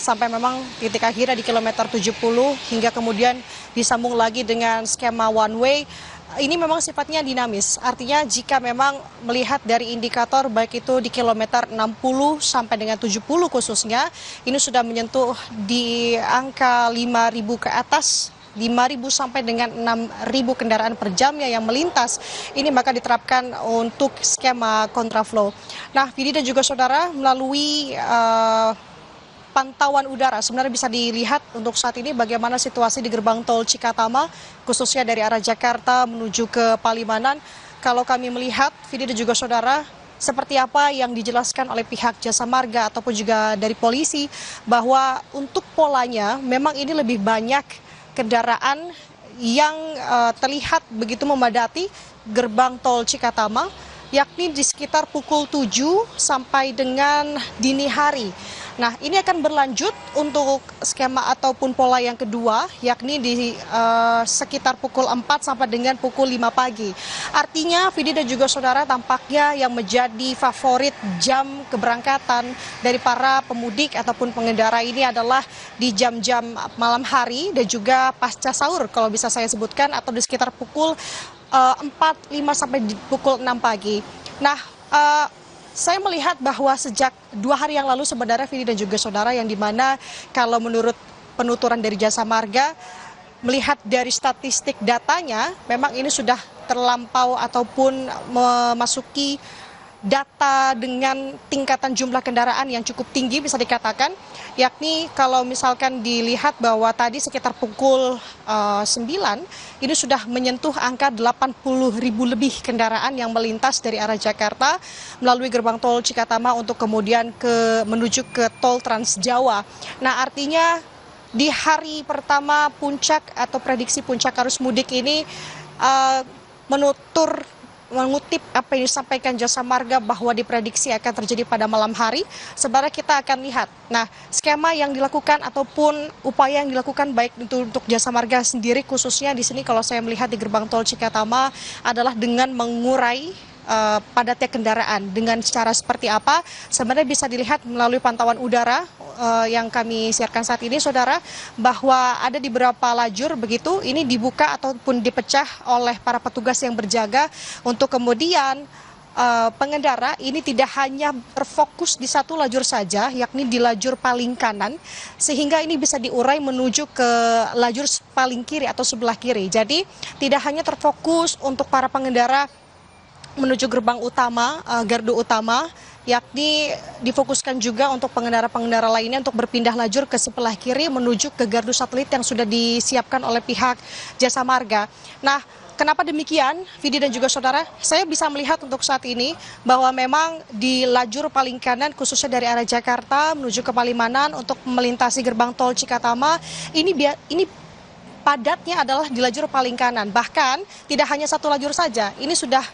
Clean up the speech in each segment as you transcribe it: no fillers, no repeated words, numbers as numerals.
sampai memang titik akhirnya di kilometer 70 hingga kemudian disambung lagi dengan skema one way. Ini memang sifatnya dinamis, artinya jika memang melihat dari indikator baik itu di kilometer 60 sampai dengan 70 khususnya, ini sudah menyentuh di angka 5.000 ke atas, 5.000 sampai dengan 6.000 kendaraan per jamnya yang melintas, ini maka diterapkan untuk skema kontraflow. Nah, Vidi dan juga saudara, melalui pantauan udara sebenarnya bisa dilihat untuk saat ini bagaimana situasi di gerbang tol Cikatama, khususnya dari arah Jakarta menuju ke Palimanan. Kalau kami melihat, Vidi dan juga saudara, seperti apa yang dijelaskan oleh pihak Jasa Marga ataupun juga dari polisi, bahwa untuk polanya memang ini lebih banyak kendaraan yang terlihat begitu memadati gerbang tol Cikatama, yakni di sekitar pukul 7 sampai dengan dini hari. Nah, ini akan berlanjut untuk skema ataupun pola yang kedua, yakni di sekitar pukul 4 sampai dengan pukul 5 pagi. Artinya, Vidi dan juga saudara, tampaknya yang menjadi favorit jam keberangkatan dari para pemudik ataupun pengendara ini adalah di jam-jam malam hari dan juga pasca sahur, kalau bisa saya sebutkan, atau di sekitar pukul 4, 5 sampai di pukul 6 pagi. Nah, saya melihat bahwa sejak 2 hari yang lalu sebenarnya Vidi dan juga saudara, yang dimana kalau menurut penuturan dari Jasa Marga, melihat dari statistik datanya, memang ini sudah terlampau ataupun memasuki data dengan tingkatan jumlah kendaraan yang cukup tinggi bisa dikatakan, yakni kalau misalkan dilihat bahwa tadi sekitar pukul 9 ini sudah menyentuh angka 80.000 lebih kendaraan yang melintas dari arah Jakarta melalui gerbang tol Cikatama untuk kemudian menuju ke tol Trans Jawa. Nah, artinya di hari pertama puncak atau prediksi puncak arus mudik ini mengutip apa yang disampaikan Jasa Marga bahwa diprediksi akan terjadi pada malam hari, sebenarnya kita akan lihat. Nah, skema yang dilakukan ataupun upaya yang dilakukan baik untuk Jasa Marga sendiri, khususnya di sini kalau saya melihat di gerbang tol Cikatama, adalah dengan mengurai padatnya kendaraan. Dengan cara seperti apa? Sebenarnya bisa dilihat melalui pantauan udara yang kami siarkan saat ini, saudara, bahwa ada di beberapa lajur begitu, ini dibuka ataupun dipecah oleh para petugas yang berjaga untuk kemudian pengendara ini tidak hanya berfokus di satu lajur saja, yakni di lajur paling kanan, sehingga ini bisa diurai menuju ke lajur paling kiri atau sebelah kiri. Jadi tidak hanya terfokus untuk para pengendara menuju gerbang utama, gardu utama, yakni difokuskan juga untuk pengendara-pengendara lainnya untuk berpindah lajur ke sebelah kiri menuju ke gardu satelit yang sudah disiapkan oleh pihak Jasa Marga. Nah, kenapa demikian, Vidi dan juga saudara? Saya bisa melihat untuk saat ini bahwa memang di lajur paling kanan, khususnya dari arah Jakarta menuju ke Palimanan untuk melintasi gerbang tol Cikatama, ini padatnya adalah di lajur paling kanan. Bahkan tidak hanya satu lajur saja, ini sudah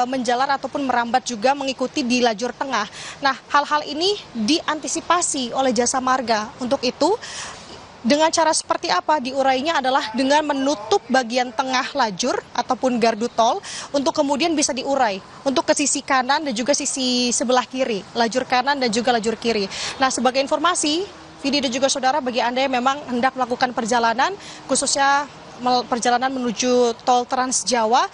menjalar ataupun merambat juga mengikuti di lajur tengah. Nah, hal-hal ini diantisipasi oleh Jasa Marga. Untuk itu, dengan cara seperti apa diurainya adalah dengan menutup bagian tengah lajur ataupun gardu tol untuk kemudian bisa diurai untuk ke sisi kanan dan juga sisi sebelah kiri, lajur kanan dan juga lajur kiri. Nah, sebagai informasi, Vidi dan juga saudara, bagi Anda yang memang hendak melakukan perjalanan, khususnya perjalanan menuju tol Trans Jawa,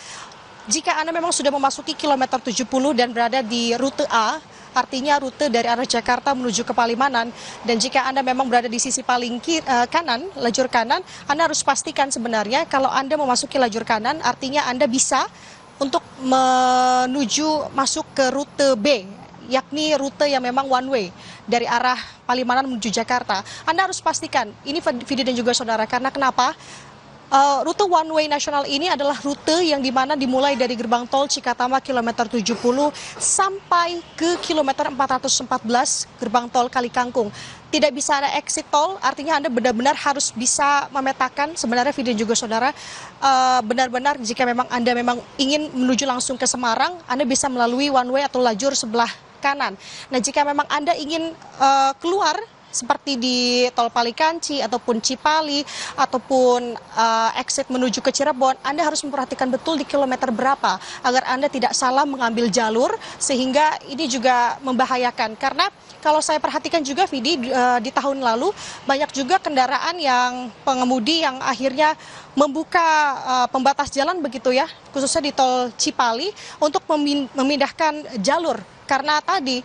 jika Anda memang sudah memasuki kilometer 70 dan berada di rute A, artinya rute dari arah Jakarta menuju ke Palimanan, dan jika Anda memang berada di sisi paling kanan, lajur kanan, Anda harus pastikan sebenarnya kalau Anda memasuki lajur kanan, artinya Anda bisa untuk menuju masuk ke rute B, yakni rute yang memang one way dari arah Palimanan menuju Jakarta. Anda harus pastikan, ini Vidi dan juga saudara, karena kenapa? Rute one way nasional ini adalah rute yang dimana dimulai dari gerbang tol Cikatama kilometer 70 sampai ke kilometer 414 gerbang tol Kalikangkung. Tidak bisa ada exit tol, artinya Anda benar-benar harus bisa memetakan sebenarnya Vidi dan juga saudara, benar-benar jika memang Anda memang ingin menuju langsung ke Semarang, Anda bisa melalui one way atau lajur sebelah kanan. Nah, jika memang Anda ingin keluar seperti di Tol Palikanci ataupun Cipali ataupun exit menuju ke Cirebon, Anda harus memperhatikan betul di kilometer berapa agar Anda tidak salah mengambil jalur, sehingga ini juga membahayakan. Karena kalau saya perhatikan juga, Vidi, di tahun lalu banyak juga kendaraan yang pengemudi yang akhirnya membuka pembatas jalan begitu ya, khususnya di Tol Cipali untuk memindahkan jalur karena tadi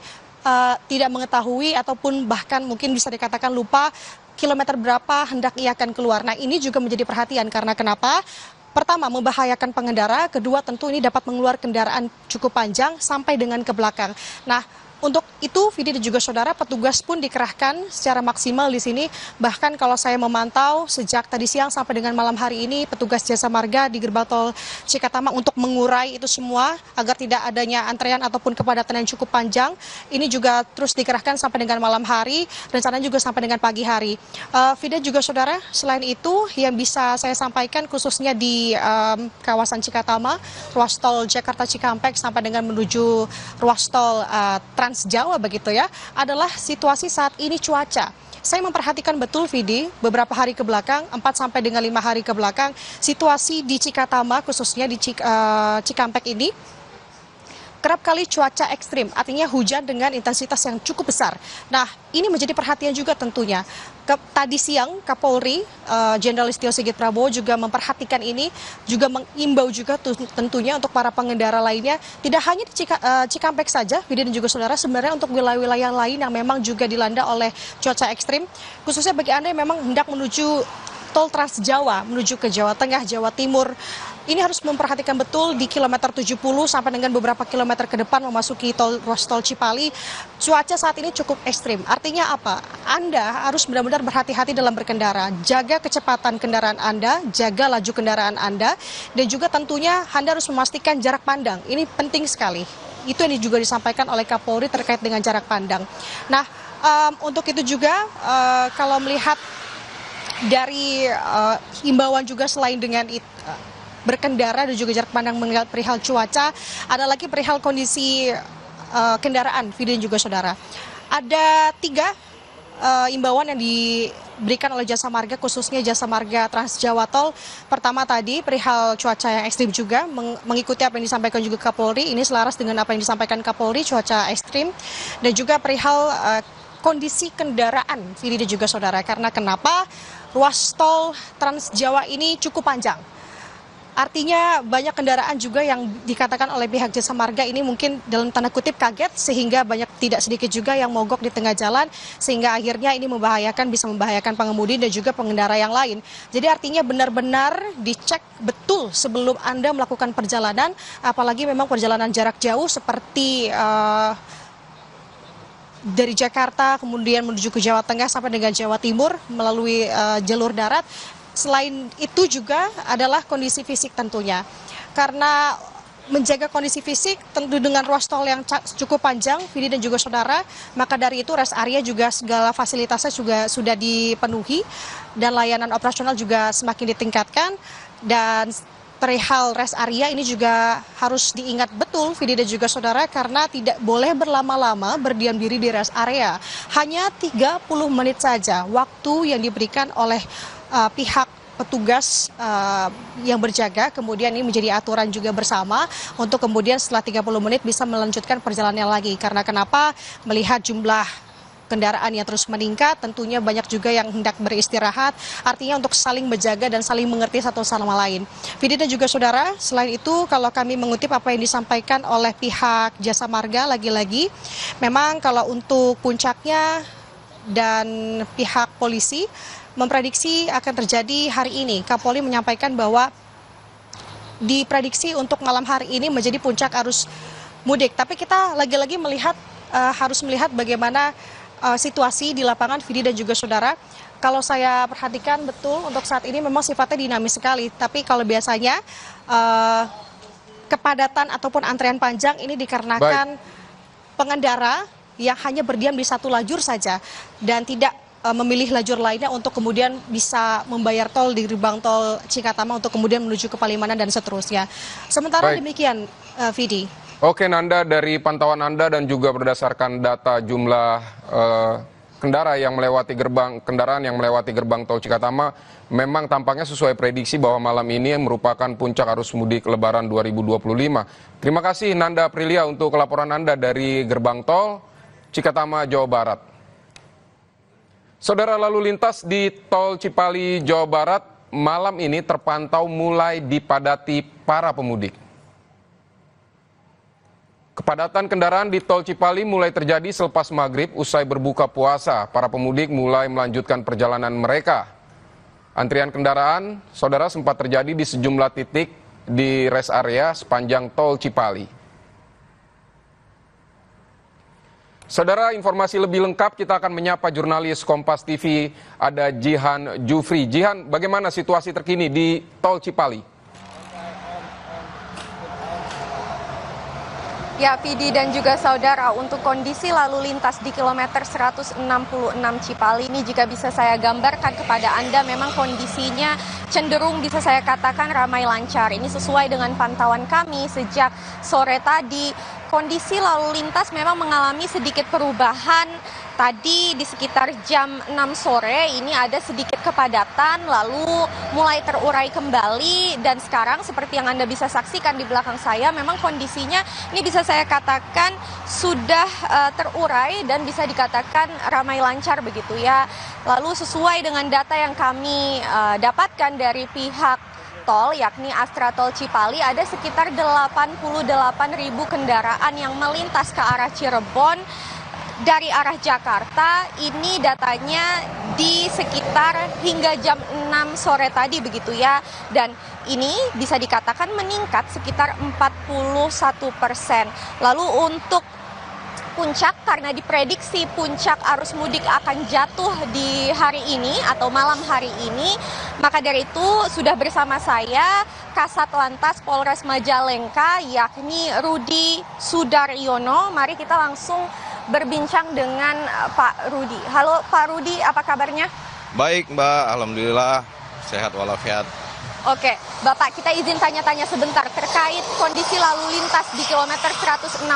tidak mengetahui ataupun bahkan mungkin bisa dikatakan lupa kilometer berapa hendak ia akan keluar. Nah, ini juga menjadi perhatian karena kenapa? Pertama, membahayakan pengendara. Kedua, tentu ini dapat mengeluarkan kendaraan cukup panjang sampai dengan ke belakang. Nah, untuk itu, Vidi dan juga saudara, petugas pun dikerahkan secara maksimal di sini. Bahkan kalau saya memantau sejak tadi siang sampai dengan malam hari ini, petugas Jasa Marga di gerbang tol Cikatama untuk mengurai itu semua agar tidak adanya antrean ataupun kepadatan yang cukup panjang. Ini juga terus dikerahkan sampai dengan malam hari, rencananya juga sampai dengan pagi hari. Vidi dan juga saudara, selain itu yang bisa saya sampaikan khususnya di kawasan Cikatama, ruas tol Jakarta Cikampek sampai dengan menuju ruas tol Trans Jawa begitu ya, adalah situasi saat ini cuaca. Saya memperhatikan betul, Vidi, beberapa hari ke belakang, 4 sampai dengan 5 hari ke belakang, situasi di Cikatama khususnya di Cikampek ini kerap kali cuaca ekstrim, artinya hujan dengan intensitas yang cukup besar. Nah, ini menjadi perhatian juga tentunya. Tadi siang Kapolri Jenderal Listio Sigit Prabowo juga memperhatikan ini, juga mengimbau juga tentunya untuk para pengendara lainnya, tidak hanya di Cikampek saja, Vidi dan juga saudara, sebenarnya untuk wilayah-wilayah lain yang memang juga dilanda oleh cuaca ekstrim, khususnya bagi Anda yang memang hendak menuju tol Trans Jawa, menuju ke Jawa Tengah, Jawa Timur. Ini harus memperhatikan betul di kilometer 70 sampai dengan beberapa kilometer ke depan memasuki ruas tol Cipali. Cuaca saat ini cukup ekstrim. Artinya apa? Anda harus benar-benar berhati-hati dalam berkendara. Jaga kecepatan kendaraan Anda, jaga laju kendaraan Anda, dan juga tentunya Anda harus memastikan jarak pandang. Ini penting sekali. Itu yang juga disampaikan oleh Kapolri terkait dengan jarak pandang. Nah, untuk itu juga kalau melihat dari himbauan juga selain dengan berkendara dan juga jarak pandang mengingat perihal cuaca, ada lagi perihal kondisi kendaraan, Vidi dan juga saudara. Ada 3 imbauan yang diberikan oleh Jasa Marga, khususnya Jasa Marga Trans Jawa Tol. Pertama tadi perihal cuaca yang ekstrim juga, mengikuti apa yang disampaikan juga Kapolri, ini selaras dengan apa yang disampaikan Kapolri, cuaca ekstrim, dan juga perihal kondisi kendaraan, Vidi dan juga saudara. Karena kenapa? Ruas tol Trans Jawa ini cukup panjang. Artinya banyak kendaraan juga yang dikatakan oleh pihak Jasa Marga ini mungkin dalam tanda kutip kaget, sehingga banyak tidak sedikit juga yang mogok di tengah jalan, sehingga akhirnya ini bisa membahayakan pengemudi dan juga pengendara yang lain. Jadi artinya benar-benar dicek betul sebelum Anda melakukan perjalanan, apalagi memang perjalanan jarak jauh seperti dari Jakarta kemudian menuju ke Jawa Tengah sampai dengan Jawa Timur melalui jalur darat. Selain itu juga adalah kondisi fisik tentunya. Karena menjaga kondisi fisik tentu dengan ruas tol yang cukup panjang, Vidi dan juga saudara, maka dari itu rest area juga segala fasilitasnya juga sudah dipenuhi dan layanan operasional juga semakin ditingkatkan. Dan perihal rest area ini juga harus diingat betul, Vidi dan juga saudara, karena tidak boleh berlama-lama berdiam diri di rest area. Hanya 30 menit saja waktu yang diberikan oleh pihak petugas yang berjaga, kemudian ini menjadi aturan juga bersama untuk kemudian setelah 30 menit bisa melanjutkan perjalanannya lagi. Karena kenapa? Melihat jumlah kendaraan yang terus meningkat, tentunya banyak juga yang hendak beristirahat, artinya untuk saling menjaga dan saling mengerti satu sama lain. Vidi dan juga saudara, selain itu kalau kami mengutip apa yang disampaikan oleh pihak Jasa Marga, lagi-lagi memang kalau untuk puncaknya dan pihak polisi memprediksi akan terjadi hari ini. Kapolri menyampaikan bahwa diprediksi untuk malam hari ini menjadi puncak arus mudik. Tapi kita lagi-lagi harus melihat bagaimana situasi di lapangan, Vidi dan juga saudara. Kalau saya perhatikan betul untuk saat ini memang sifatnya dinamis sekali. Tapi kalau biasanya kepadatan ataupun antrean panjang ini dikarenakan pengendara yang hanya berdiam di satu lajur saja dan tidak memilih lajur lainnya untuk kemudian bisa membayar tol di gerbang tol Cikatama untuk kemudian menuju ke Palimanan dan seterusnya. Sementara demikian, Vidi. Oke Nanda, dari pantauan Anda dan juga berdasarkan data jumlah kendaraan yang melewati gerbang tol Cikatama memang tampaknya sesuai prediksi bahwa malam ini merupakan puncak arus mudik Lebaran 2025. Terima kasih Nanda Aprilia untuk laporan Anda dari gerbang tol Cikatama, Jawa Barat. Saudara, lalu lintas di tol Cipali, Jawa Barat malam ini terpantau mulai dipadati para pemudik. Kepadatan kendaraan di tol Cipali mulai terjadi selepas maghrib usai berbuka puasa. Para pemudik mulai melanjutkan perjalanan mereka. Antrian kendaraan, saudara, sempat terjadi di sejumlah titik di rest area sepanjang tol Cipali. Saudara, informasi lebih lengkap kita akan menyapa jurnalis Kompas TV, ada Jihan Jufri. Jihan, bagaimana situasi terkini di tol Cipali? Ya, Vidi dan juga saudara, untuk kondisi lalu lintas di kilometer 166 Cipali ini jika bisa saya gambarkan kepada Anda, memang kondisinya cenderung bisa saya katakan ramai lancar. Ini sesuai dengan pantauan kami sejak sore tadi. Kondisi lalu lintas memang mengalami sedikit perubahan. Tadi di sekitar jam 6 sore ini ada sedikit kepadatan, lalu mulai terurai kembali, dan sekarang seperti yang Anda bisa saksikan di belakang saya, memang kondisinya ini bisa saya katakan sudah terurai dan bisa dikatakan ramai lancar begitu ya. Lalu sesuai dengan data yang kami dapatkan dari pihak tol, yakni Astra Tol Cipali, ada sekitar 88.000 kendaraan yang melintas ke arah Cirebon dari arah Jakarta. Ini datanya di sekitar hingga jam 6 sore tadi begitu ya. Dan ini bisa dikatakan meningkat sekitar 41%. Lalu untuk puncak, karena diprediksi puncak arus mudik akan jatuh di hari ini atau malam hari ini, maka dari itu sudah bersama saya Kasat Lantas Polres Majalengka, yakni Rudi Sudaryono. Mari kita langsung berbincang dengan Pak Rudi. Halo Pak Rudi, apa kabarnya? Baik Mbak, Alhamdulillah sehat walafiat. Oke, Bapak, kita izin tanya-tanya sebentar terkait kondisi lalu lintas di kilometer 166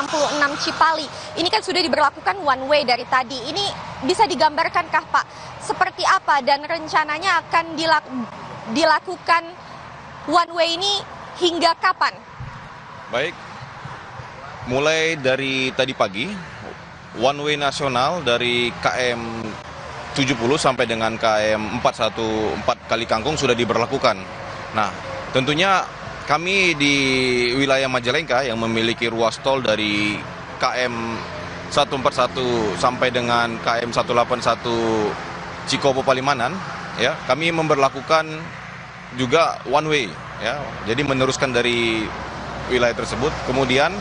Cipali. Ini kan sudah diberlakukan one way dari tadi. Ini bisa digambarkankah Pak seperti apa dan rencananya akan dilakukan one way ini hingga kapan? Baik, mulai dari tadi pagi, one way nasional dari KM 70 sampai dengan KM 414 Kali Kangkung sudah diberlakukan. Nah, tentunya kami di wilayah Majalengka yang memiliki ruas tol dari KM 141 sampai dengan KM 181 Cikopo Palimanan, ya, kami memberlakukan juga one way, ya. Jadi meneruskan dari wilayah tersebut. Kemudian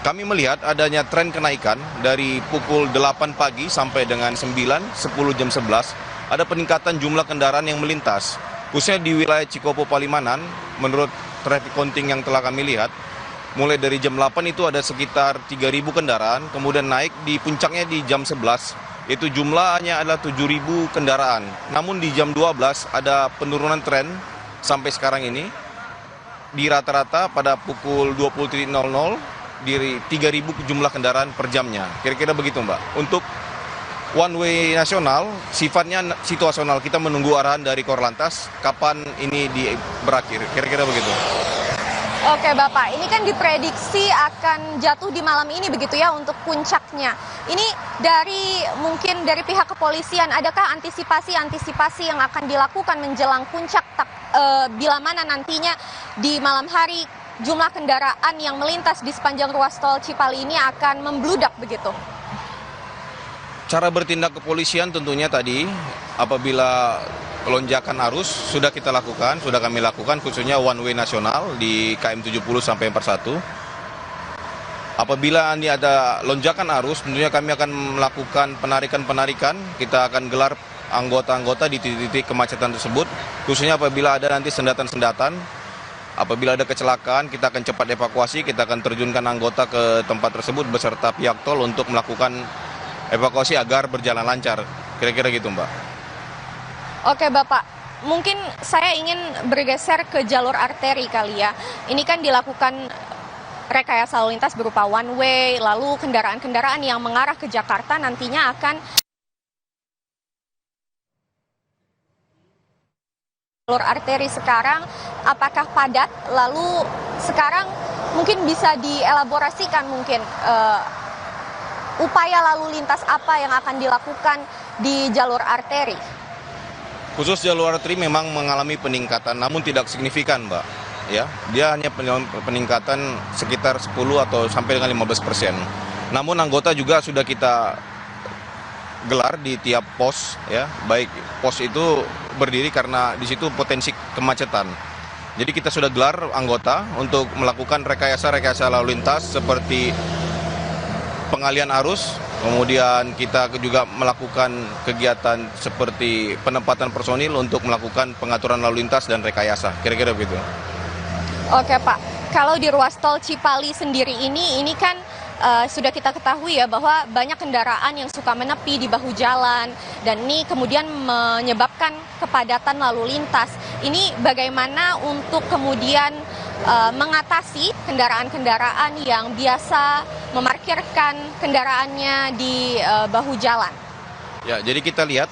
kami melihat adanya tren kenaikan dari pukul 8 pagi sampai dengan 9, 10 jam 11, ada peningkatan jumlah kendaraan yang melintas. Khususnya di wilayah Cikopo Palimanan, menurut traffic counting yang telah kami lihat, mulai dari jam 8 itu ada sekitar 3.000 kendaraan, kemudian naik di puncaknya di jam 11, itu jumlahnya adalah 7.000 kendaraan. Namun di jam 12 ada penurunan tren sampai sekarang ini, di rata-rata pada pukul 20.00, di 3.000 jumlah kendaraan per jamnya. Kira-kira begitu Mbak. Untuk one way nasional, sifatnya situasional. Kita menunggu arahan dari Korlantas kapan ini berakhir. Kira-kira begitu. Oke Bapak, ini kan diprediksi akan jatuh di malam ini begitu ya untuk puncaknya. Ini mungkin dari pihak kepolisian, adakah antisipasi yang akan dilakukan menjelang puncak bila mana nantinya di malam hari jumlah kendaraan yang melintas di sepanjang ruas tol Cipali ini akan membludak begitu? Cara bertindak kepolisian tentunya tadi apabila lonjakan arus sudah kami lakukan khususnya one way nasional di KM 70 sampai 41. Apabila ini ada lonjakan arus, tentunya kami akan melakukan penarikan, kita akan gelar anggota-anggota di titik-titik kemacetan tersebut, khususnya apabila ada nanti sendatan-sendatan. Apabila ada kecelakaan, kita akan cepat evakuasi, kita akan terjunkan anggota ke tempat tersebut beserta pihak tol untuk melakukan evakuasi agar berjalan lancar. Kira-kira gitu Mbak. Oke Bapak, mungkin saya ingin bergeser ke jalur arteri kali ya. Ini kan dilakukan rekayasa lalu lintas berupa one way, lalu kendaraan-kendaraan yang mengarah ke Jakarta nantinya akan jalur arteri sekarang apakah padat? Lalu sekarang mungkin bisa dielaborasikan mungkin upaya lalu lintas apa yang akan dilakukan di jalur arteri? Khusus jalur arteri memang mengalami peningkatan, namun tidak signifikan, Mbak. Ya, dia hanya peningkatan sekitar 10 atau sampai dengan 15%. Namun anggota juga sudah kita gelar di tiap pos, ya. Baik pos itu berdiri karena di situ potensi kemacetan. Jadi kita sudah gelar anggota untuk melakukan rekayasa lalu lintas seperti pengalian arus, kemudian kita juga melakukan kegiatan seperti penempatan personil untuk melakukan pengaturan lalu lintas dan rekayasa, kira-kira begitu. Oke Pak, kalau di ruas tol Cipali sendiri ini kan sudah kita ketahui ya bahwa banyak kendaraan yang suka menepi di bahu jalan dan ini kemudian menyebabkan kepadatan lalu lintas. Ini bagaimana untuk kemudian mengatasi kendaraan-kendaraan yang biasa memarkirkan kendaraannya di bahu jalan? Ya, jadi kita lihat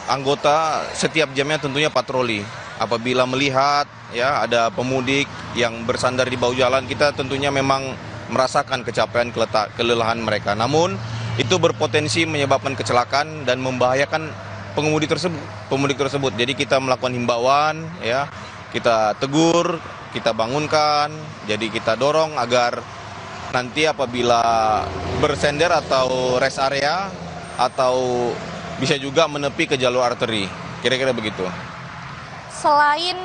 anggota setiap jamnya tentunya patroli. Apabila melihat ya ada pemudik yang bersandar di bahu jalan, kita tentunya memang merasakan capaian kelelahan mereka. Namun itu berpotensi menyebabkan kecelakaan dan membahayakan pemudik tersebut. Jadi kita melakukan himbauan, ya, kita tegur, kita bangunkan, jadi kita dorong agar nanti apabila bersender atau rest area atau bisa juga menepi ke jalur arteri, kira-kira begitu. Selain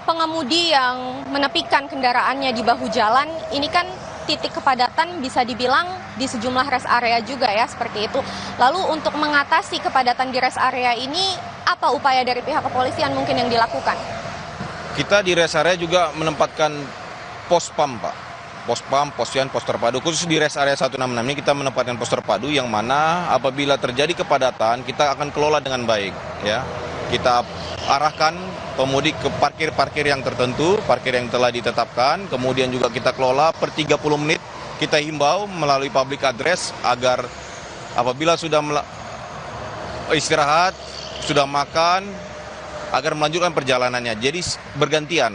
pengemudi yang menepikan kendaraannya di bahu jalan, ini kan titik kepadatan bisa dibilang di sejumlah rest area juga ya, seperti itu. Lalu untuk mengatasi kepadatan di rest area ini, apa upaya dari pihak kepolisian mungkin yang dilakukan? Kita di rest area juga menempatkan pos PAM, Pak. Pos PAM, posyan, pos terpadu. Khusus di rest area 166 ini kita menempatkan pos terpadu yang mana apabila terjadi kepadatan, kita akan kelola dengan baik, ya. Kita arahkan pemudik ke parkir-parkir yang tertentu, parkir yang telah ditetapkan, kemudian juga kita kelola per 30 menit, kita himbau melalui public address agar apabila sudah istirahat, sudah makan, agar melanjutkan perjalanannya, jadi bergantian.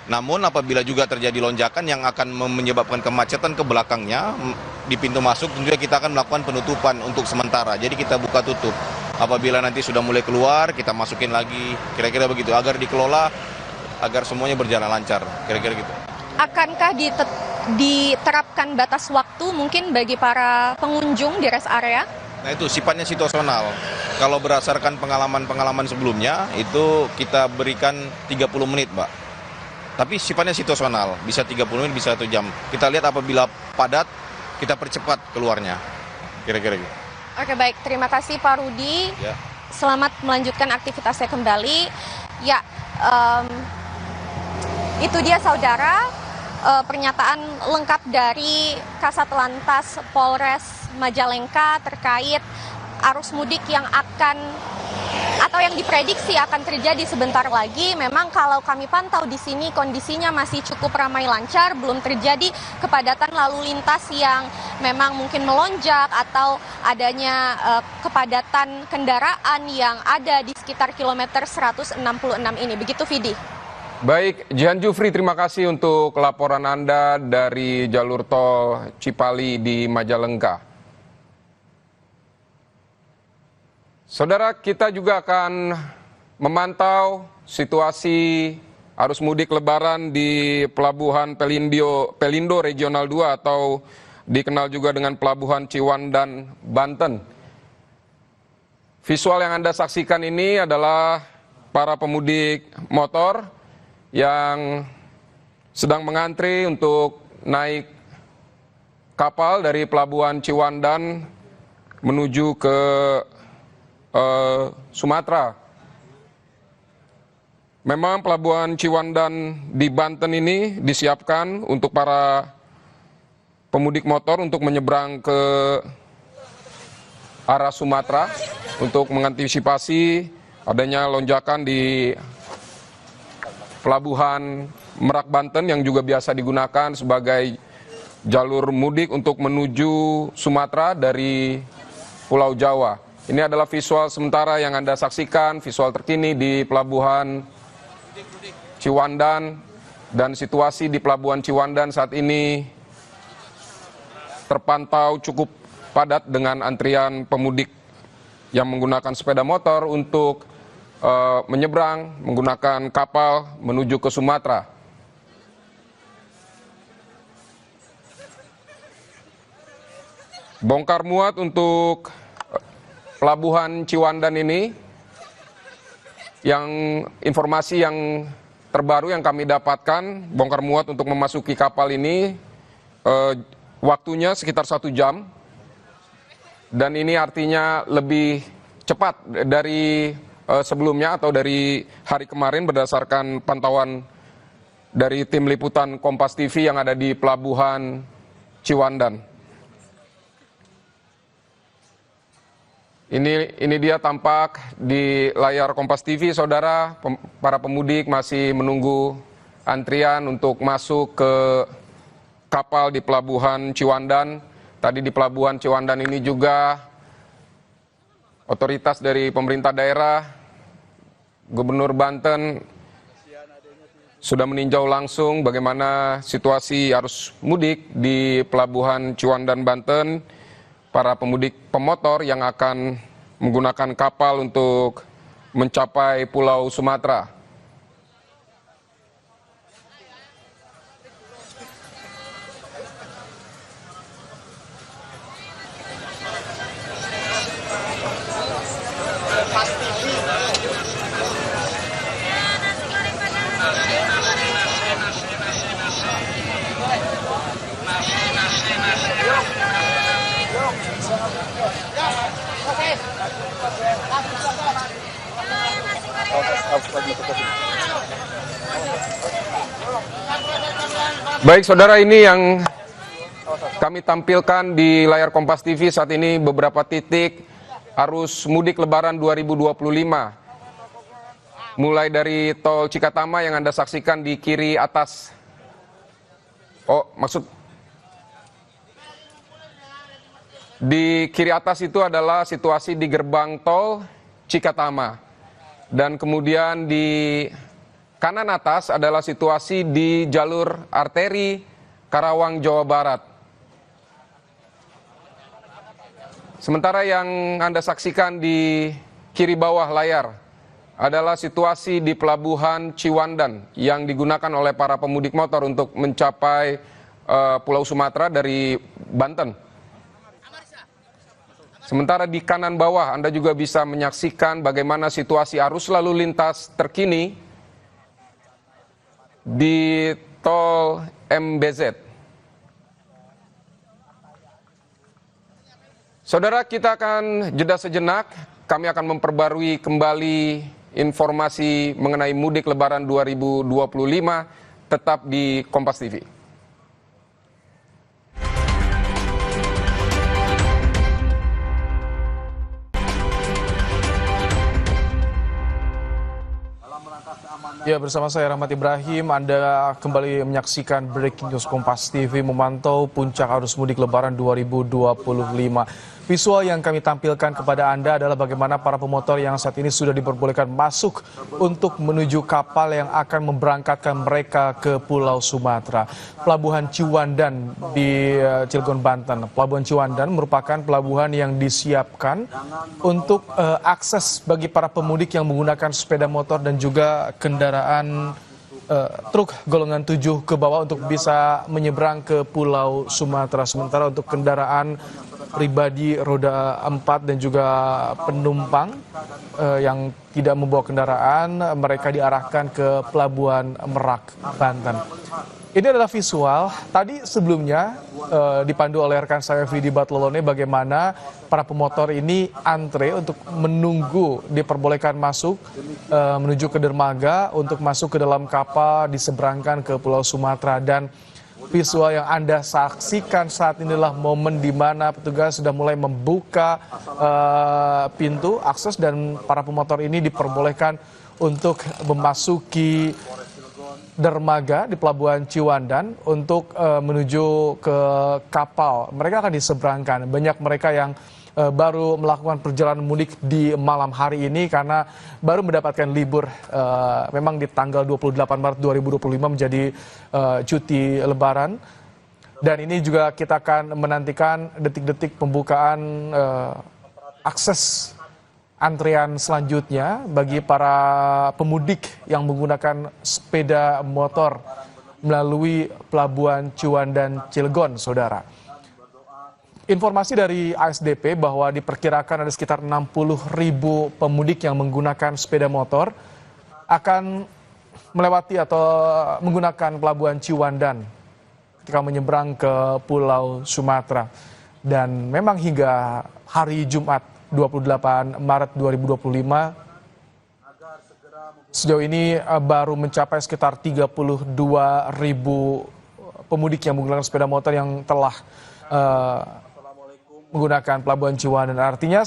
Namun apabila juga terjadi lonjakan yang akan menyebabkan kemacetan ke belakangnya, di pintu masuk tentunya kita akan melakukan penutupan untuk sementara, jadi kita buka tutup. Apabila nanti sudah mulai keluar, kita masukin lagi, kira-kira begitu, agar dikelola, agar semuanya berjalan lancar, kira-kira gitu. Akankah diterapkan batas waktu mungkin bagi para pengunjung di rest area? Nah itu sifatnya situasional. Kalau berdasarkan pengalaman-pengalaman sebelumnya, itu kita berikan 30 menit, Mbak. Tapi sifatnya situasional, bisa 30 menit, bisa 1 jam. Kita lihat apabila padat, kita percepat keluarnya, kira-kira gitu. Oke baik, terima kasih Pak Rudi. Ya. Selamat melanjutkan aktivitasnya kembali. Ya, itu dia saudara pernyataan lengkap dari Kasat Lantas Polres Majalengka terkait arus mudik yang akan atau yang diprediksi akan terjadi sebentar lagi. Memang kalau kami pantau di sini kondisinya masih cukup ramai lancar, belum terjadi kepadatan lalu lintas yang memang mungkin melonjak atau adanya kepadatan kendaraan yang ada di sekitar kilometer 166 ini. Begitu Vidi. Baik, Jihan Jufri, terima kasih untuk laporan Anda dari jalur tol Cipali di Majalengka. Saudara, kita juga akan memantau situasi arus mudik Lebaran di Pelabuhan Pelindo Regional 2 atau dikenal juga dengan Pelabuhan Ciwandan, Banten. Visual yang Anda saksikan ini adalah para pemudik motor yang sedang mengantri untuk naik kapal dari Pelabuhan Ciwandan menuju ke Sumatera. Memang Pelabuhan Ciwandan di Banten ini disiapkan untuk para pemudik motor untuk menyeberang ke arah Sumatera untuk mengantisipasi adanya lonjakan di Pelabuhan Merak Banten yang juga biasa digunakan sebagai jalur mudik untuk menuju Sumatera dari Pulau Jawa. Ini adalah visual sementara yang Anda saksikan, visual terkini di Pelabuhan Ciwandan, dan situasi di Pelabuhan Ciwandan saat ini terpantau cukup padat dengan antrian pemudik yang menggunakan sepeda motor untuk menyeberang menggunakan kapal menuju ke Sumatera. Bongkar muat untuk Pelabuhan Ciwandan ini, yang informasi yang terbaru yang kami dapatkan, bongkar muat untuk memasuki kapal ini waktunya sekitar 1 jam, dan ini artinya lebih cepat dari sebelumnya atau dari hari kemarin berdasarkan pantauan dari tim liputan Kompas TV yang ada di Pelabuhan Ciwandan. Ini dia tampak di layar Kompas TV, saudara. Para pemudik masih menunggu antrian untuk masuk ke kapal di Pelabuhan Ciwandan. Tadi di Pelabuhan Ciwandan ini juga otoritas dari pemerintah daerah, Gubernur Banten sudah meninjau langsung bagaimana situasi arus mudik di Pelabuhan Ciwandan, Banten. Para pemudik pemotor yang akan menggunakan kapal untuk mencapai Pulau Sumatera. Baik saudara, ini yang kami tampilkan di layar Kompas TV saat ini beberapa titik arus mudik Lebaran 2025. Mulai dari tol Cikatama yang Anda saksikan di kiri atas. Di kiri atas itu adalah situasi di gerbang tol Cikatama. Dan kemudian di kanan atas adalah situasi di jalur arteri Karawang, Jawa Barat. Sementara yang Anda saksikan di kiri bawah layar adalah situasi di Pelabuhan Ciwandan yang digunakan oleh para pemudik motor untuk mencapai Pulau Sumatera dari Banten. Sementara di kanan bawah Anda juga bisa menyaksikan bagaimana situasi arus lalu lintas terkini di tol MBZ. Saudara, kita akan jeda sejenak. Kami akan memperbarui kembali informasi mengenai mudik Lebaran 2025 tetap di Kompas TV. Ya, bersama saya Rahmat Ibrahim, Anda kembali menyaksikan Breaking News Kompas TV memantau puncak arus mudik Lebaran 2025. Visual yang kami tampilkan kepada Anda adalah bagaimana para pemotor yang saat ini sudah diperbolehkan masuk untuk menuju kapal yang akan memberangkatkan mereka ke Pulau Sumatera. Pelabuhan Ciwandan di Cilegon, Banten. Pelabuhan Ciwandan merupakan pelabuhan yang disiapkan untuk akses bagi para pemudik yang menggunakan sepeda motor dan juga kendaraan truk golongan 7 ke bawah untuk bisa menyeberang ke Pulau Sumatera. Sementara untuk kendaraan pribadi roda 4 dan juga penumpang yang tidak membawa kendaraan, mereka diarahkan ke Pelabuhan Merak, Banten. Ini adalah visual tadi sebelumnya dipandu oleh rekan saya Vidi Batlolone bagaimana para pemotor ini antre untuk menunggu diperbolehkan masuk menuju ke dermaga untuk masuk ke dalam kapal diseberangkan ke Pulau Sumatera. Dan visual yang Anda saksikan saat inilah momen di mana petugas sudah mulai membuka pintu akses dan para pemotor ini diperbolehkan untuk memasuki dermaga di Pelabuhan Ciwandan untuk menuju ke kapal. Mereka akan diseberangkan. Banyak mereka yang baru melakukan perjalanan mudik di malam hari ini karena baru mendapatkan libur memang di tanggal 28 Maret 2025 menjadi cuti lebaran. Dan ini juga kita akan menantikan detik-detik pembukaan akses antrian selanjutnya bagi para pemudik yang menggunakan sepeda motor melalui Pelabuhan Ciwandan Cilegon, saudara. Informasi dari ASDP bahwa diperkirakan ada sekitar 60.000 pemudik yang menggunakan sepeda motor akan melewati atau menggunakan Pelabuhan Ciwandan ketika menyeberang ke Pulau Sumatera. Dan memang hingga hari Jumat 28 Maret 2025 sejauh ini baru mencapai sekitar 32.000 pemudik yang menggunakan sepeda motor yang telah menggunakan Pelabuhan Ciwandan. Artinya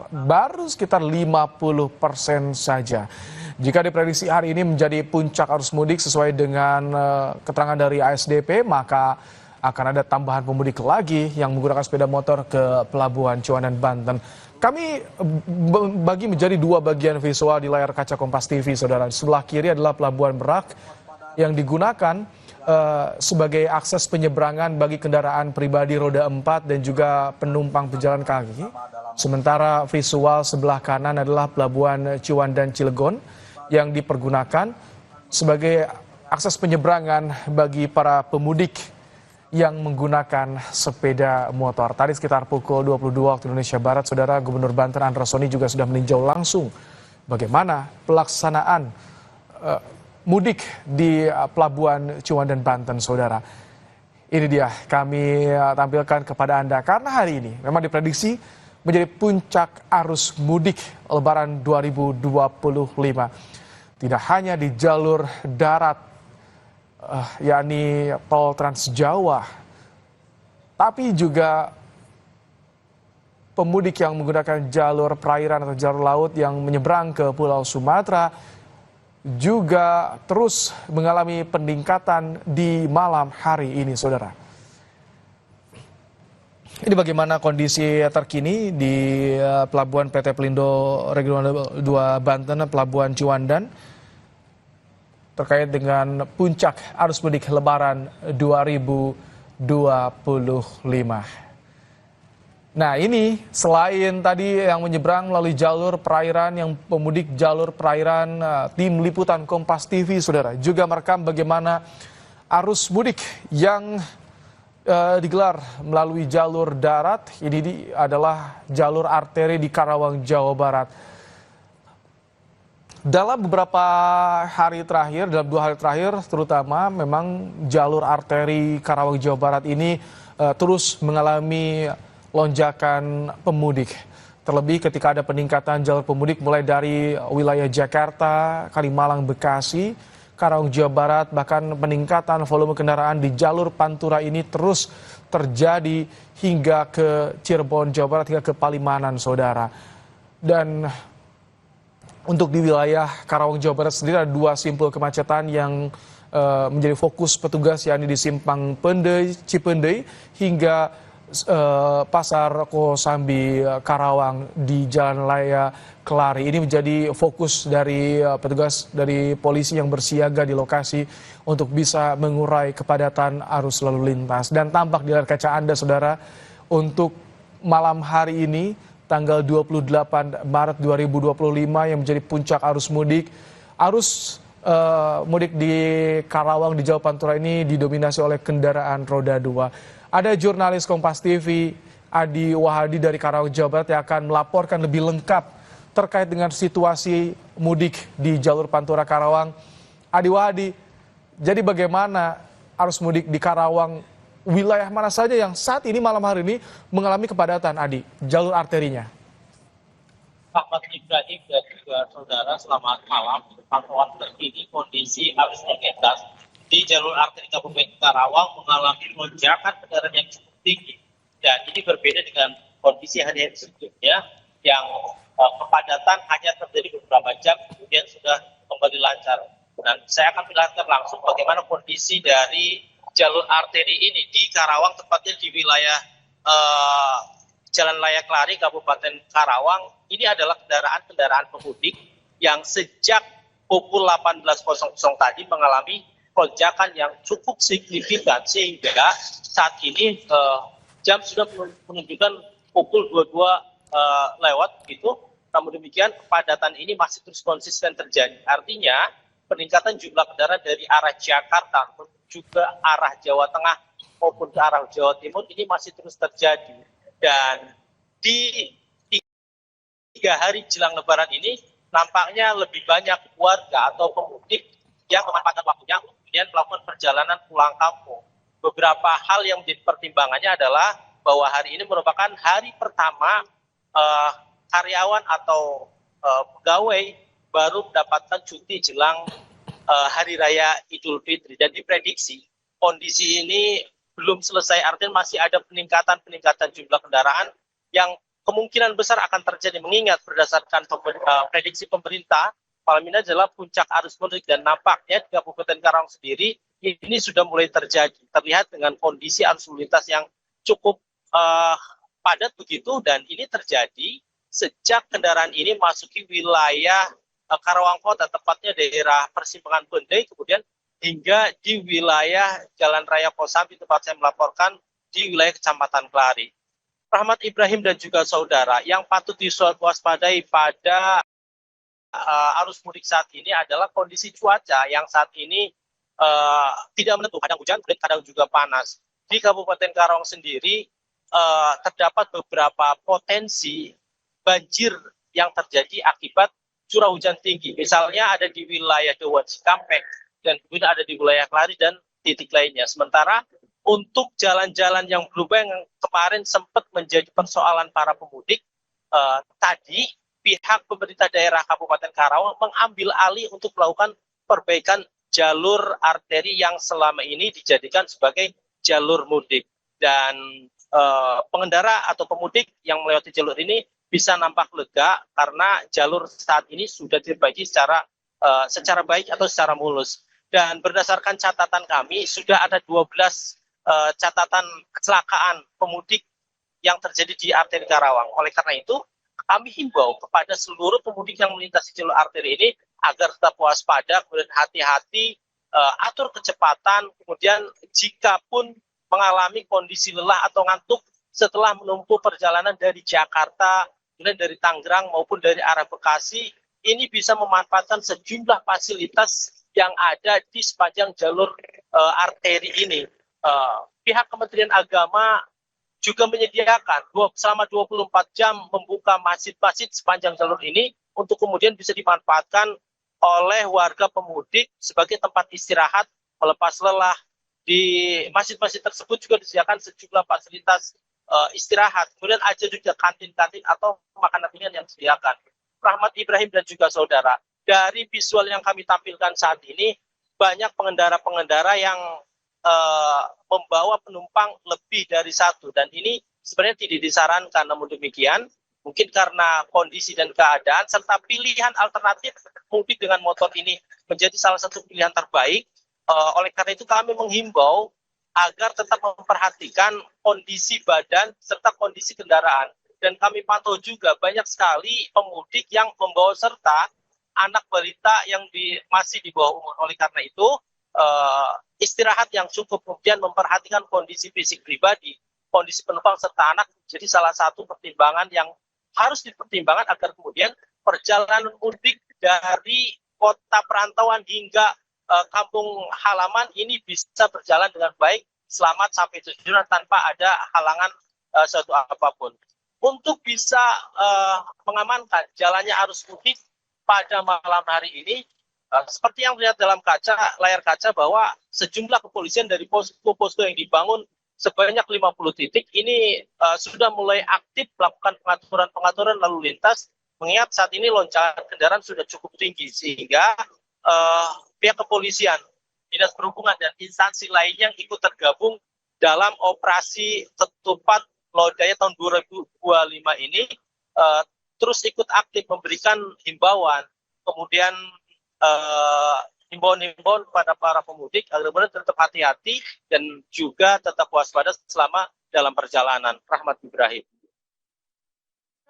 baru sekitar 50% saja. Jika diprediksi hari ini menjadi puncak arus mudik sesuai dengan keterangan dari ASDP, maka akan ada tambahan pemudik lagi yang menggunakan sepeda motor ke Pelabuhan Ciwandan, Banten. Kami bagi menjadi dua bagian visual di layar kaca Kompas TV, saudara. Di sebelah kiri adalah Pelabuhan Merak yang digunakan sebagai akses penyeberangan bagi kendaraan pribadi roda 4 dan juga penumpang pejalan kaki. Sementara visual sebelah kanan adalah Pelabuhan Ciwandan Cilegon yang dipergunakan sebagai akses penyeberangan bagi para pemudik yang menggunakan sepeda motor. Tadi sekitar pukul 22 waktu Indonesia Barat, saudara, Gubernur Banten Andra Soni juga sudah meninjau langsung bagaimana pelaksanaan mudik di Pelabuhan Ciwandan, Banten, saudara. Ini dia kami tampilkan kepada Anda karena hari ini memang diprediksi menjadi puncak arus mudik Lebaran 2025. Tidak hanya di jalur darat, yakni tol Trans Jawa, tapi juga pemudik yang menggunakan jalur perairan atau jalur laut yang menyeberang ke Pulau Sumatera juga terus mengalami peningkatan di malam hari ini, saudara. Ini bagaimana kondisi terkini di Pelabuhan PT Pelindo Regional 2 Banten, Pelabuhan Ciwandan, terkait dengan puncak arus mudik Lebaran 2025. Nah, ini selain tadi yang menyeberang melalui jalur perairan, yang pemudik jalur perairan, tim liputan Kompas TV, saudara, juga merekam bagaimana arus mudik yang digelar melalui jalur darat. Ini adalah jalur arteri di Karawang, Jawa Barat. Dalam beberapa hari terakhir, dalam 2 hari terakhir terutama, memang jalur arteri Karawang, Jawa Barat ini terus mengalami lonjakan pemudik. Terlebih ketika ada peningkatan jalur pemudik mulai dari wilayah Jakarta, Kalimalang, Bekasi, Karawang, Jawa Barat, bahkan peningkatan volume kendaraan di jalur Pantura ini terus terjadi hingga ke Cirebon, Jawa Barat, hingga ke Palimanan, saudara. Dan untuk di wilayah Karawang, Jawa Barat sendiri ada 2 simpul kemacetan yang menjadi fokus petugas, yakni di Simpang Pendei, Cipendei, hingga Pasar Kosambi, Karawang di Jalan Raya Kelari. Ini menjadi fokus dari petugas dari polisi yang bersiaga di lokasi untuk bisa mengurai kepadatan arus lalu lintas. Dan tampak di layar kaca Anda, saudara, untuk malam hari ini tanggal 28 Maret 2025 yang menjadi puncak arus mudik. Arus mudik di Karawang di Jalur Pantura ini didominasi oleh kendaraan roda 2. Ada jurnalis Kompas TV Adi Wahadi dari Karawang, Jawa Barat yang akan melaporkan lebih lengkap terkait dengan situasi mudik di jalur Pantura Karawang. Adi Wahadi, jadi bagaimana arus mudik di Karawang, wilayah mana saja yang saat ini malam hari ini mengalami kepadatan, Adi, jalur arterinya? Ahmad Ibrahim dan juga saudara, selamat malam. Pantauan terkini kondisi arus lalu lintas di jalur arteri Kabupaten Karawang mengalami lonjakan kendaraan yang cukup tinggi, dan ini berbeda dengan kondisi hari sebelumnya yang kepadatan hanya terjadi beberapa jam kemudian sudah kembali lancar. Dan saya akan melihatkan langsung bagaimana kondisi dari jalur arteri ini di Karawang, tepatnya di wilayah Jalan Raya Kelari, Kabupaten Karawang, ini adalah kendaraan-kendaraan pemudik yang sejak pukul 18.00 tadi mengalami lonjakan yang cukup signifikan, sehingga saat ini jam sudah menunjukkan pukul 22 lewat gitu. Namun demikian kepadatan ini masih terus konsisten terjadi. Artinya peningkatan jumlah kendaraan dari arah Jakarta juga arah Jawa Tengah maupun ke arah Jawa Timur ini masih terus terjadi. Dan di 3 hari jelang Lebaran ini nampaknya lebih banyak warga atau pemudik yang memanfaatkan waktunya kemudian melakukan perjalanan pulang kampung. Beberapa hal yang menjadi pertimbangannya adalah bahwa hari ini merupakan hari pertama karyawan atau pegawai baru mendapatkan cuti jelang Hari Raya Idul Fitri, dan diprediksi kondisi ini belum selesai, artinya masih ada peningkatan jumlah kendaraan yang kemungkinan besar akan terjadi, mengingat berdasarkan prediksi pemerintah malam ini adalah puncak arus mudik, dan nampaknya di Kabupaten Karawang sendiri ini sudah mulai terjadi, terlihat dengan kondisi arus lalu lintas yang cukup padat begitu, dan ini terjadi sejak kendaraan ini masuki wilayah Karawang Kota, tepatnya daerah persimpangan Bendai, kemudian hingga di wilayah Jalan Raya Kosambi tempat saya melaporkan di wilayah Kecamatan Kelari. Rahmat Ibrahim dan juga saudara, yang patut diwaspadai pada arus mudik saat ini adalah kondisi cuaca yang saat ini tidak menentu, kadang hujan, kadang juga panas. Di Kabupaten Karawang sendiri terdapat beberapa potensi banjir yang terjadi akibat curah hujan tinggi. Misalnya ada di wilayah Dewan Cikampek, dan kemudian ada di wilayah Kelari dan titik lainnya. Sementara untuk jalan-jalan yang berlubang yang kemarin sempat menjadi persoalan para pemudik, tadi pihak pemerintah daerah Kabupaten Karawang mengambil alih untuk melakukan perbaikan jalur arteri yang selama ini dijadikan sebagai jalur mudik. Dan pengendara atau pemudik yang melewati jalur ini bisa nampak lega karena jalur saat ini sudah diperbaiki secara baik atau secara mulus. Dan berdasarkan catatan kami, sudah ada 12 catatan kecelakaan pemudik yang terjadi di arteri Karawang. Oleh karena itu, kami himbau kepada seluruh pemudik yang melintasi jalur arteri ini agar tetap waspada, kemudian hati-hati, atur kecepatan, kemudian jika pun mengalami kondisi lelah atau ngantuk setelah menempuh perjalanan dari Jakarta, kemudian dari Tangerang maupun dari arah Bekasi, ini bisa memanfaatkan sejumlah fasilitas yang ada di sepanjang jalur arteri ini. Pihak Kementerian Agama juga menyediakan selama 24 jam membuka masjid-masjid sepanjang jalur ini untuk kemudian bisa dimanfaatkan oleh warga pemudik sebagai tempat istirahat, melepas lelah. Di masjid-masjid tersebut juga disediakan sejumlah fasilitas istirahat, kemudian ada juga kantin-kantin atau makanan ringan yang disediakan. Rahmat Ibrahim dan juga saudara, dari visual yang kami tampilkan saat ini, banyak pengendara-pengendara yang membawa penumpang lebih dari satu, dan ini sebenarnya tidak disarankan. Namun demikian, mungkin karena kondisi dan keadaan serta pilihan alternatif mudik dengan motor ini menjadi salah satu pilihan terbaik. Oleh karena itu kami menghimbau agar tetap memperhatikan kondisi badan serta kondisi kendaraan. Dan kami pantau juga banyak sekali pemudik yang membawa serta anak balita yang masih di bawah umur. Oleh karena itu, istirahat yang cukup, kemudian memperhatikan kondisi fisik pribadi, kondisi penumpang serta anak, jadi salah satu pertimbangan yang harus dipertimbangkan agar kemudian perjalanan mudik dari kota perantauan hingga kampung halaman ini bisa berjalan dengan baik, selamat sampai tujuan tanpa ada halangan suatu apapun. Untuk bisa mengamankan jalannya arus mudik pada malam hari ini, seperti yang terlihat dalam layar kaca bahwa sejumlah kepolisian dari posko-posko yang dibangun sebanyak 50 titik ini sudah mulai aktif melakukan pengaturan lalu lintas, mengingat saat ini lonjakan kendaraan sudah cukup tinggi, sehingga pihak kepolisian, dinas perhubungan, dan instansi lainnya yang ikut tergabung dalam operasi Ketupat Lodaya tahun 2025 ini terus ikut aktif memberikan himbauan, kemudian himbauan-himbauan kepada para pemudik agar benar tetap hati-hati dan juga tetap waspada selama dalam perjalanan. Rahmat Ibrahim.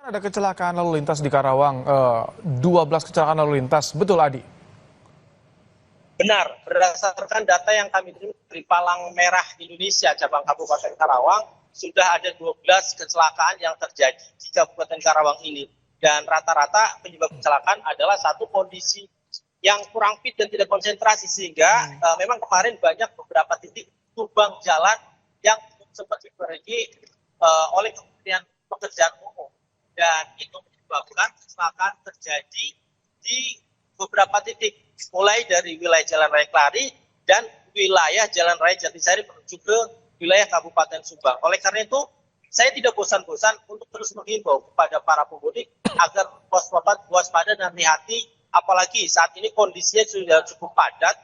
Ada kecelakaan lalu lintas di Karawang, 12 kecelakaan lalu lintas, betul Adi? Benar, berdasarkan data yang kami terima dari Palang Merah Indonesia cabang Kabupaten Karawang, sudah ada 12 kecelakaan yang terjadi di Kabupaten Karawang ini. Dan rata-rata penyebab kecelakaan adalah satu kondisi yang kurang fit dan tidak konsentrasi, sehingga memang kemarin banyak beberapa titik lubang jalan yang sempat diperbaiki oleh Kementerian Pekerjaan Umum. Dan itu menyebabkan kecelakaan terjadi di beberapa titik, mulai dari wilayah Jalan Raya Kelari dan wilayah Jalan Raya Jatisari menuju ke wilayah Kabupaten Subang. Oleh karena itu, saya tidak bosan-bosan untuk terus menghimbau kepada para pemudik agar waspada dan hati-hati, apalagi saat ini kondisinya sudah cukup padat.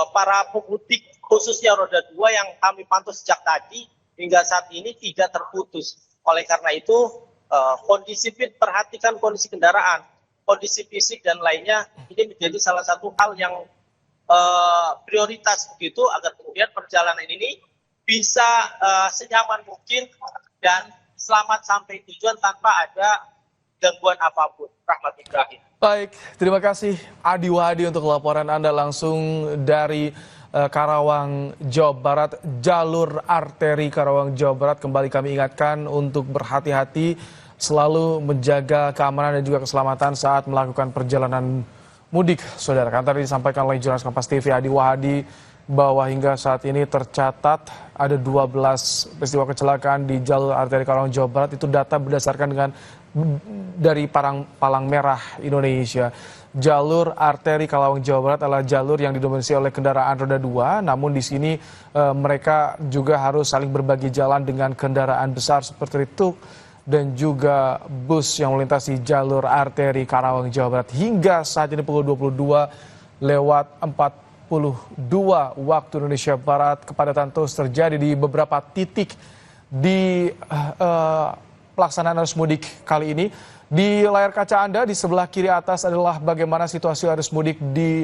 Para pemudik khususnya roda 2 yang kami pantau sejak tadi hingga saat ini tidak terputus. Oleh karena itu, kondisi fit, perhatikan kondisi kendaraan, kondisi fisik dan lainnya, ini menjadi salah satu hal yang prioritas begitu, agar kemudian perjalanan ini bisa senyaman mungkin dan selamat sampai tujuan tanpa ada gangguan apapun. Rahmat Ibrahim. Baik, terima kasih Adi Wahdi untuk laporan Anda langsung dari Karawang, Jawa Barat. Jalur arteri Karawang, Jawa Barat, kembali kami ingatkan untuk berhati-hati, selalu menjaga keamanan dan juga keselamatan saat melakukan perjalanan mudik. Saudara, kan tadi disampaikan oleh jurnalis Kompas TV Adi Wahdi bahwa hingga saat ini tercatat ada 12 peristiwa kecelakaan di jalur arteri Karawang, Jawa Barat. Itu data berdasarkan dengan dari Palang Merah Indonesia. Jalur arteri Karawang, Jawa Barat adalah jalur yang didominasi oleh kendaraan roda 2, namun di sini mereka juga harus saling berbagi jalan dengan kendaraan besar seperti truk dan juga bus yang melintasi jalur arteri Karawang, Jawa Barat. Hingga saat ini pukul 22:42 waktu Indonesia Barat, kepadatan terus terjadi di beberapa titik di pelaksanaan arus mudik kali ini. Di layar kaca Anda di sebelah kiri atas adalah bagaimana situasi arus mudik di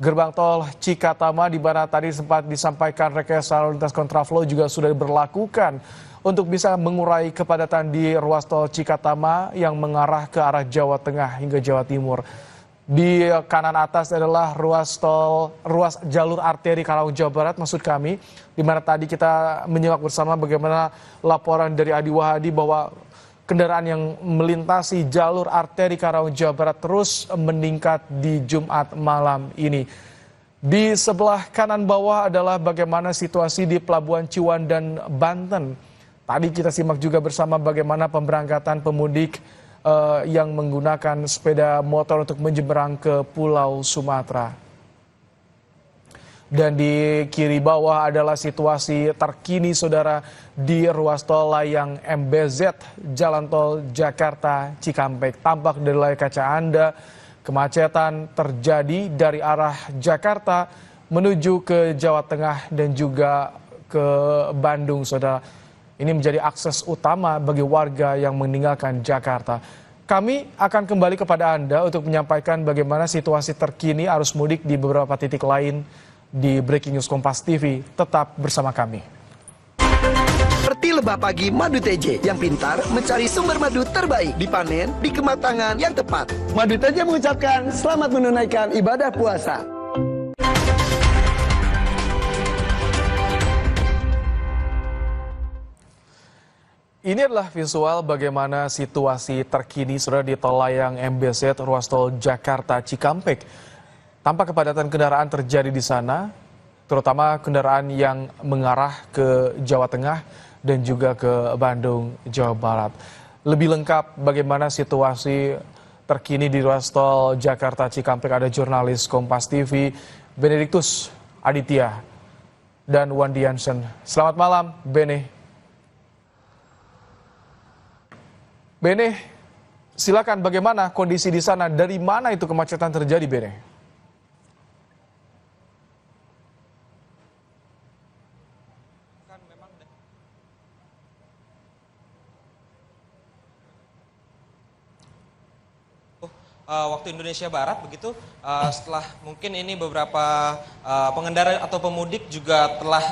gerbang tol Cikatama, di mana tadi sempat disampaikan rekayasa lalu lintas kontraflow juga sudah diberlakukan untuk bisa mengurai kepadatan di ruas tol Cikatama yang mengarah ke arah Jawa Tengah hingga Jawa Timur. Di kanan atas adalah ruas jalur arteri Karawang, Jawa Barat maksud kami, di mana tadi kita menyimak bersama bagaimana laporan dari Adi Wahdi bahwa kendaraan yang melintasi jalur arteri Karawang, Jawa Barat terus meningkat di Jumat malam ini. Di sebelah kanan bawah adalah bagaimana situasi di Pelabuhan Ciwandan, Banten. Tadi kita simak juga bersama bagaimana pemberangkatan pemudik yang menggunakan sepeda motor untuk menyeberang ke Pulau Sumatera. Dan di kiri bawah adalah situasi terkini saudara di ruas tol layang MBZ Jalan Tol Jakarta Cikampek. Tampak dari layar kaca Anda, kemacetan terjadi dari arah Jakarta menuju ke Jawa Tengah dan juga ke Bandung saudara. Ini menjadi akses utama bagi warga yang meninggalkan Jakarta. Kami akan kembali kepada Anda untuk menyampaikan bagaimana situasi terkini arus mudik di beberapa titik lain di Breaking News Kompas TV. Tetap bersama kami. Seperti lebah pagi madu TJ yang pintar mencari sumber madu terbaik, dipanen di kematangan yang tepat. Madu TJ mengucapkan selamat menunaikan ibadah puasa. Ini adalah visual bagaimana situasi terkini saudara di tol layang MBZ ruas tol Jakarta Cikampek. Tampak kepadatan kendaraan terjadi di sana, terutama kendaraan yang mengarah ke Jawa Tengah dan juga ke Bandung, Jawa Barat. Lebih lengkap bagaimana situasi terkini di ruas tol Jakarta Cikampek ada jurnalis Kompas TV Benediktus Aditya dan Wandi Jansen. Selamat malam, Bene. Bene, silakan bagaimana kondisi di sana? Dari mana itu kemacetan terjadi, Bene? Waktu Indonesia Barat begitu, setelah mungkin ini beberapa pengendara atau pemudik juga telah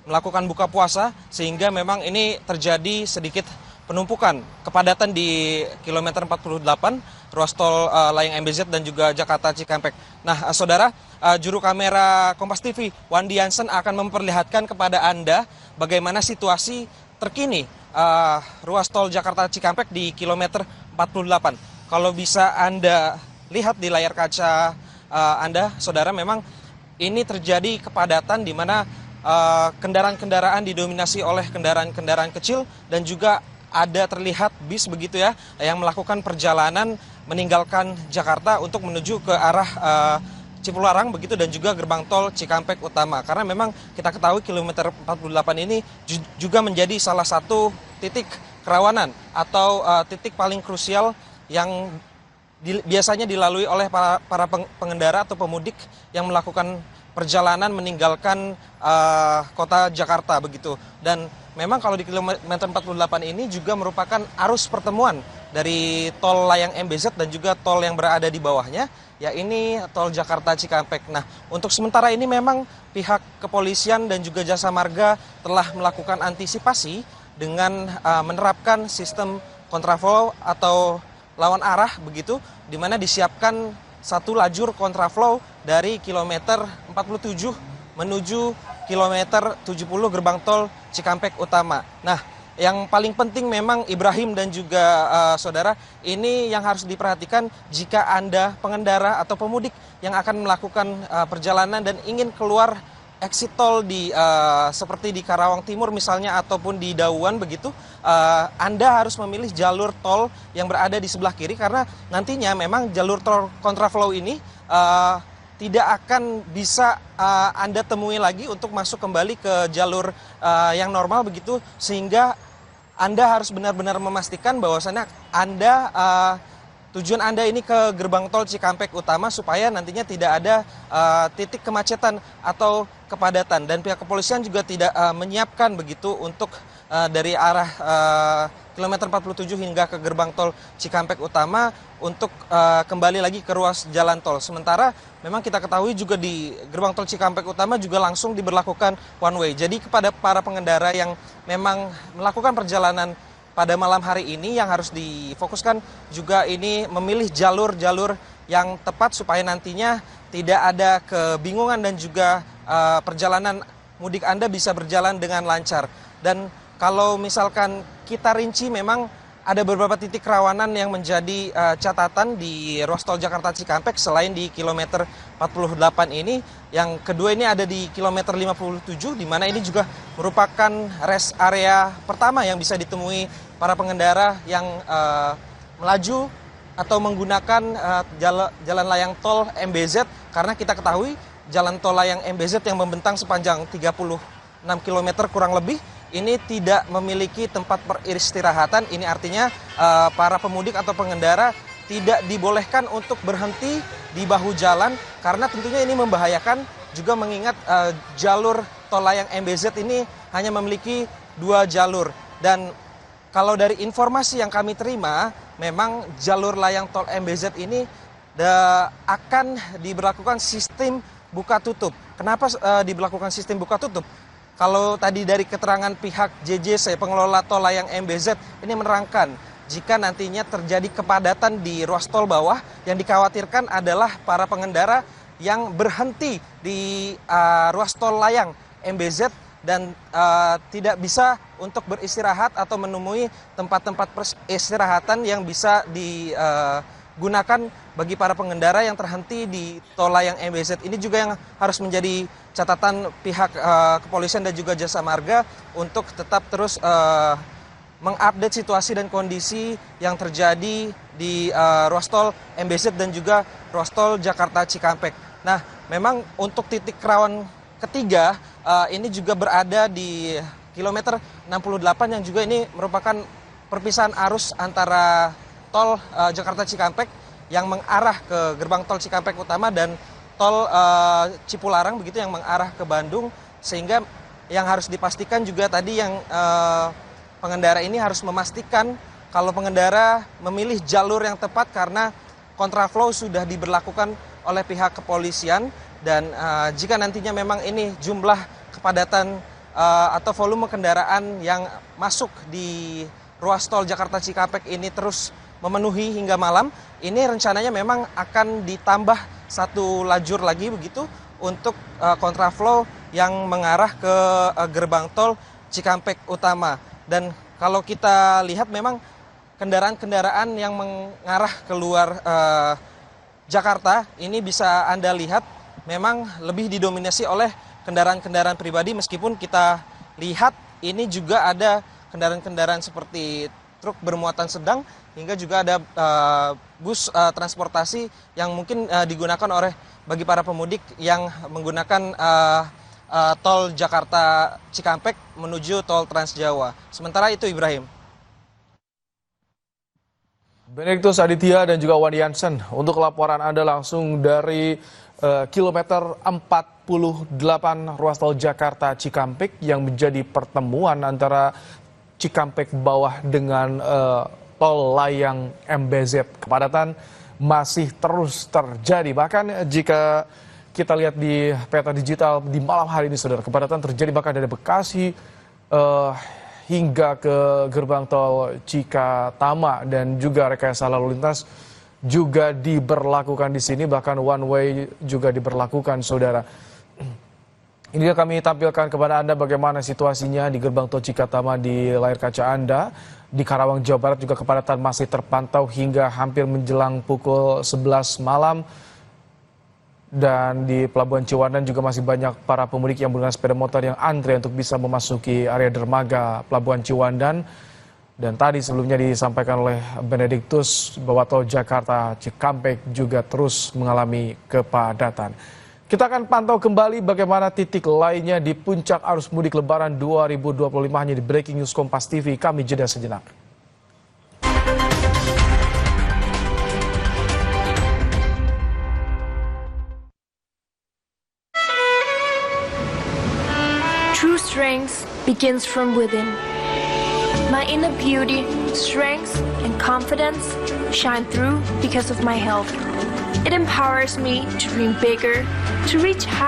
melakukan buka puasa, sehingga memang ini terjadi sedikit penumpukan kepadatan di kilometer 48 ruas tol layang MBZ dan juga Jakarta Cikampek. Nah, saudara, juru kamera Kompas TV Wandi Jansen akan memperlihatkan kepada Anda bagaimana situasi terkini ruas tol Jakarta Cikampek di kilometer 48. Kalau bisa Anda lihat di layar kaca Anda, saudara, memang ini terjadi kepadatan di mana kendaraan-kendaraan didominasi oleh kendaraan-kendaraan kecil dan juga ada terlihat bis begitu ya yang melakukan perjalanan meninggalkan Jakarta untuk menuju ke arah Cipularang begitu dan juga gerbang tol Cikampek Utama. Karena memang kita ketahui kilometer 48 ini juga menjadi salah satu titik kerawanan atau titik paling krusial yang biasanya dilalui oleh para pengendara atau pemudik yang melakukan perjalanan meninggalkan kota Jakarta begitu. Dan memang kalau di kilometer 48 ini juga merupakan arus pertemuan dari tol layang MBZ dan juga tol yang berada di bawahnya, ya ini tol Jakarta Cikampek. Nah, untuk sementara ini memang pihak kepolisian dan juga jasa marga telah melakukan antisipasi dengan menerapkan sistem kontraflow atau lawan arah begitu, di mana disiapkan satu lajur kontraflow dari kilometer 47 menuju kilometer 70 gerbang tol Cikampek Utama. Nah, yang paling penting memang Ibrahim dan juga saudara, ini yang harus diperhatikan jika Anda pengendara atau pemudik yang akan melakukan perjalanan dan ingin keluar exit tol di seperti di Karawang Timur misalnya ataupun di Dauan begitu, Anda harus memilih jalur tol yang berada di sebelah kiri karena nantinya memang jalur tol kontraflow ini tidak akan bisa Anda temui lagi untuk masuk kembali ke jalur yang normal begitu, sehingga Anda harus benar-benar memastikan bahwasannya tujuan Anda ini ke gerbang tol Cikampek Utama supaya nantinya tidak ada titik kemacetan atau kepadatan. Dan pihak kepolisian juga tidak menyiapkan begitu untuk dari arah kilometer 47 hingga ke gerbang tol Cikampek Utama untuk kembali lagi ke ruas jalan tol. Sementara memang kita ketahui juga di gerbang tol Cikampek Utama juga langsung diberlakukan one way. Jadi kepada para pengendara yang memang melakukan perjalanan pada malam hari ini yang harus difokuskan juga ini memilih jalur-jalur yang tepat supaya nantinya tidak ada kebingungan dan juga perjalanan mudik Anda bisa berjalan dengan lancar. Dan kalau misalkan kita rinci memang ada beberapa titik kerawanan yang menjadi catatan di ruas tol Jakarta Cikampek selain di kilometer 48 ini. Yang kedua ini ada di kilometer 57 di mana ini juga merupakan rest area pertama yang bisa ditemui para pengendara yang melaju atau menggunakan jalan layang tol MBZ, karena kita ketahui jalan tol layang MBZ yang membentang sepanjang 36 km kurang lebih ini tidak memiliki tempat peristirahatan. Ini artinya para pemudik atau pengendara tidak dibolehkan untuk berhenti di bahu jalan karena tentunya ini membahayakan, juga mengingat jalur tol layang MBZ ini hanya memiliki 2 jalur. Dan kalau dari informasi yang kami terima, memang jalur layang tol MBZ ini akan diberlakukan sistem buka tutup. Kenapa diberlakukan sistem buka tutup? Kalau tadi dari keterangan pihak JJC, pengelola tol layang MBZ, ini menerangkan jika nantinya terjadi kepadatan di ruas tol bawah, yang dikhawatirkan adalah para pengendara yang berhenti di ruas tol layang MBZ dan tidak bisa untuk beristirahat atau menemui tempat-tempat peristirahatan yang bisa digunakan bagi para pengendara yang terhenti di tol layang MBZ. Ini juga yang harus menjadi catatan pihak kepolisian dan juga jasa marga untuk tetap terus mengupdate situasi dan kondisi yang terjadi di ruas tol MBZ dan juga ruas tol Jakarta Cikampek. Nah, memang untuk titik rawan ketiga ini juga berada di kilometer 68 yang juga ini merupakan perpisahan arus antara tol Jakarta Cikampek yang mengarah ke gerbang tol Cikampek Utama dan tol Cipularang begitu yang mengarah ke Bandung, sehingga yang harus dipastikan juga tadi yang pengendara ini harus memastikan kalau pengendara memilih jalur yang tepat karena kontraflow sudah diberlakukan oleh pihak kepolisian. Dan jika nantinya memang ini jumlah kepadatan atau volume kendaraan yang masuk di ruas tol Jakarta Cikampek ini terus memenuhi hingga malam, ini rencananya memang akan ditambah satu lajur lagi begitu untuk kontraflow yang mengarah ke gerbang tol Cikampek Utama. Dan kalau kita lihat memang kendaraan-kendaraan yang mengarah keluar Jakarta ini bisa Anda lihat memang lebih didominasi oleh kendaraan-kendaraan pribadi, meskipun kita lihat ini juga ada kendaraan-kendaraan seperti truk bermuatan sedang hingga juga ada bus transportasi yang mungkin digunakan bagi para pemudik yang menggunakan tol Jakarta Cikampek menuju tol Trans Jawa. Sementara itu Ibrahim. Benediktus Aditya dan juga Wan Jansen, untuk laporan Anda langsung dari kilometer 48 ruas tol Jakarta Cikampek yang menjadi pertemuan antara Cikampek bawah dengan tol layang MBZ. Kepadatan masih terus terjadi, bahkan jika kita lihat di peta digital di malam hari ini, saudara, kepadatan terjadi bahkan dari Bekasi hingga ke gerbang tol Cikatama, dan juga rekayasa lalu lintas juga diberlakukan di sini, bahkan one way juga diberlakukan, saudara. Ini kami tampilkan kepada Anda bagaimana situasinya di gerbang tol Cikatama di layar kaca Anda. Di Karawang, Jawa Barat juga kepadatan masih terpantau hingga hampir menjelang pukul 11 malam. Dan di Pelabuhan Ciwandan juga masih banyak para pemudik yang menggunakan sepeda motor yang antre untuk bisa memasuki area dermaga Pelabuhan Ciwandan. Dan tadi sebelumnya disampaikan oleh Benediktus bahwa tol Jakarta Cikampek juga terus mengalami kepadatan. Kita akan pantau kembali bagaimana titik lainnya di puncak arus mudik Lebaran 2025 hanya di Breaking News Kompas TV. Kami jeda sejenak. True strength begins from within. My inner beauty, strength, and confidence shine through because of my health. It empowers me to dream bigger, to reach higher.